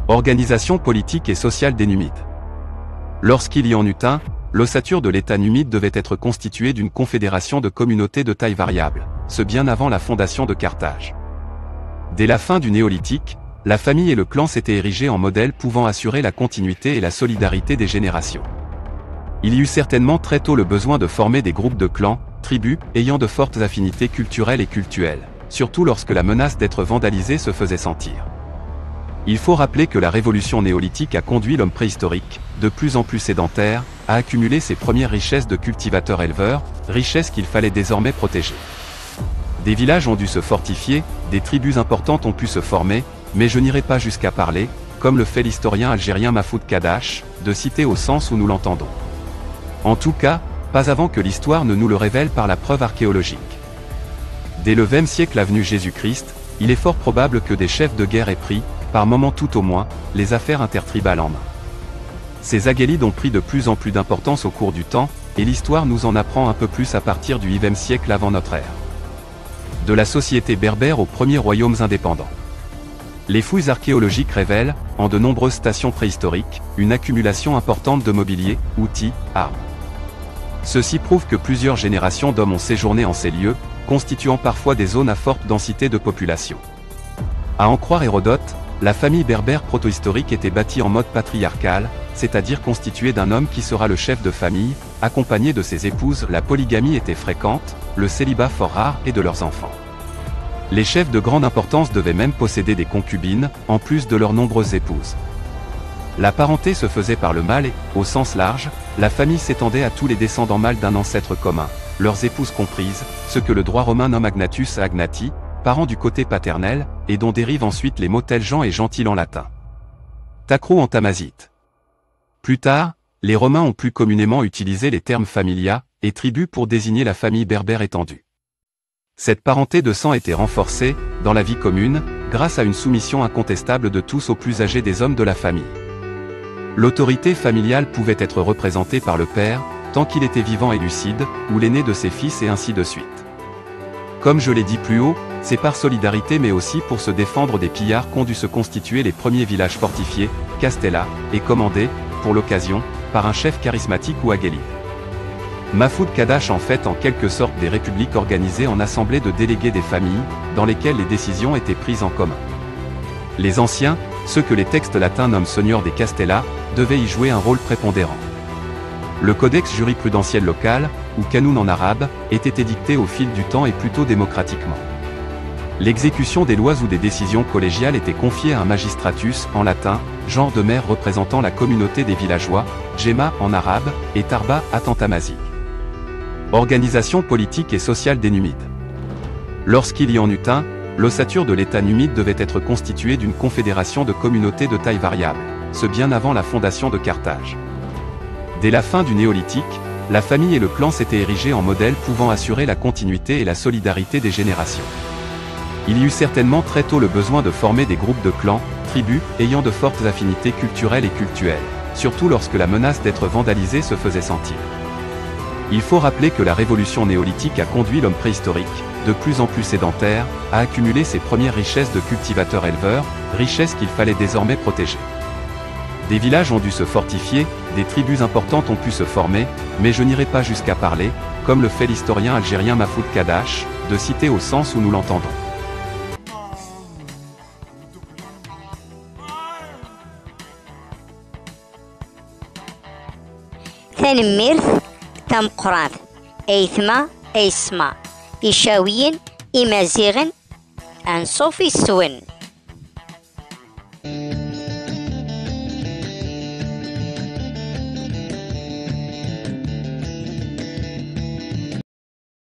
Organisation politique et sociale des Numides. Lorsqu'il y en eut un, l'ossature de l'État numide devait être constituée d'une confédération de communautés de taille variable, ce bien avant la fondation de Carthage. Dès la fin du Néolithique, la famille et le clan s'étaient érigés en modèles pouvant assurer la continuité et la solidarité des générations. Il y eut certainement très tôt le besoin de former des groupes de clans, tribus, ayant de fortes affinités culturelles et cultuelles, surtout lorsque la menace d'être vandalisé se faisait sentir. Il faut rappeler que la révolution néolithique a conduit l'homme préhistorique, de plus en plus sédentaire, à accumuler ses premières richesses de cultivateurs-éleveurs, richesses qu'il fallait désormais protéger. Des villages ont dû se fortifier, des tribus importantes ont pu se former, mais je n'irai pas jusqu'à parler, comme le fait l'historien algérien Mahfoud Kadash, de citer au sens où nous l'entendons. En tout cas, pas avant que l'histoire ne nous le révèle par la preuve archéologique. Dès le XXe siècle avenue Jésus-Christ, il est fort probable que des chefs de guerre aient pris, par moments tout au moins, les affaires intertribales en main. Ces aguélides ont pris de plus en plus d'importance au cours du temps, et l'histoire nous en apprend un peu plus à partir du IVe siècle avant notre ère. De la société berbère aux premiers royaumes indépendants. Les fouilles archéologiques révèlent, en de nombreuses stations préhistoriques, une accumulation importante de mobilier, outils, armes. Ceci prouve que plusieurs générations d'hommes ont séjourné en ces lieux, constituant parfois des zones à forte densité de population. À en croire Hérodote, la famille berbère protohistorique était bâtie en mode patriarcal, c'est-à-dire constituée d'un homme qui sera le chef de famille, accompagné de ses épouses. La polygamie était fréquente, le célibat fort rare et de leurs enfants. Les chefs de grande importance devaient même posséder des concubines, en plus de leurs nombreuses épouses. La parenté se faisait par le mâle et, au sens large, la famille s'étendait à tous les descendants mâles d'un ancêtre commun, leurs épouses comprises, ce que le droit romain nomme agnatus agnati, parents du côté paternel, et dont dérivent ensuite les mots tel Jean et gentil en latin. Tacro en tamazite. Plus tard, les Romains ont plus communément utilisé les termes familia et tribu pour désigner la famille berbère étendue. Cette parenté de sang était renforcée, dans la vie commune, grâce à une soumission incontestable de tous aux plus âgés des hommes de la famille. L'autorité familiale pouvait être représentée par le père, tant qu'il était vivant et lucide, ou l'aîné de ses fils et ainsi de suite. Comme je l'ai dit plus haut, c'est par solidarité mais aussi pour se défendre des pillards qu'ont dû se constituer les premiers villages fortifiés, castellas, et commandés, pour l'occasion, par un chef charismatique ou aguélide. Mahfoud Kadash en fait en quelque sorte des républiques organisées en assemblées de délégués des familles, dans lesquelles les décisions étaient prises en commun. Les anciens, ceux que les textes latins nomment seigneurs des castellas, devaient y jouer un rôle prépondérant. Le codex jurisprudentiel local, ou canoun en arabe, était édicté au fil du temps et plutôt démocratiquement. L'exécution des lois ou des décisions collégiales était confiée à un magistratus, en latin, genre de maire représentant la communauté des villageois, Jema en arabe, et Tarba en tamazique. Organisation politique et sociale des Numides. Lorsqu'il y en eut un, l'ossature de l'État numide devait être constituée d'une confédération de communautés de taille variable, ce bien avant la fondation de Carthage. Dès la fin du Néolithique, la famille et le clan s'étaient érigés en modèles pouvant assurer la continuité et la solidarité des générations. Il y eut certainement très tôt le besoin de former des groupes de clans, tribus, ayant de fortes affinités culturelles et cultuelles, surtout lorsque la menace d'être vandalisé se faisait sentir. Il faut rappeler que la révolution néolithique a conduit l'homme préhistorique, de plus en plus sédentaire, à accumuler ses premières richesses de cultivateurs-éleveurs, richesses qu'il fallait désormais protéger. Des villages ont dû se fortifier, des tribus importantes ont pu se former, mais je n'irai pas jusqu'à parler, comme le fait l'historien algérien Mahfoud Kadash, de citer au sens où nous l'entendons. تنميرث تمقراث أيثما أيسما إشاويين إمازيغن أنصوفي السون